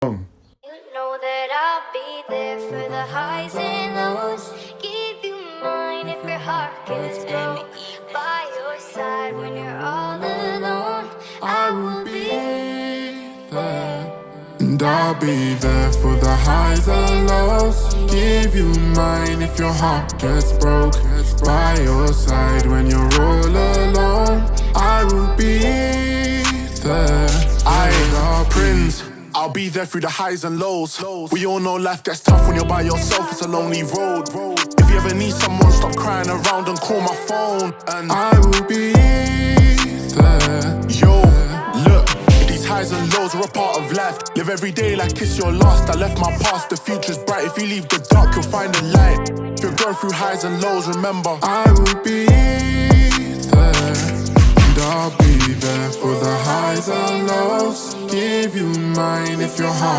You know that I'll be there for the highs and lows. Give you mine if your heart gets broke. By your side when you're all alone, I will be there. And I'll be there for the highs and lows. Give you mine if your heart gets broke. By your side when you're all alone, I will be there. I'm Prince, I'll be there through the highs and lows. We all know life gets tough when you're by yourself, it's a lonely road. If you ever need someone, stop crying around and call my phone. And I will be there. yo, look, these highs and lows are a part of life. Live every day like it's your last. I left my past, the future's bright. If you leave the dark, you'll find the light. If you're going through highs and lows, remember I will be there. And I'll be there for the highs and lows. Give you mine if your heart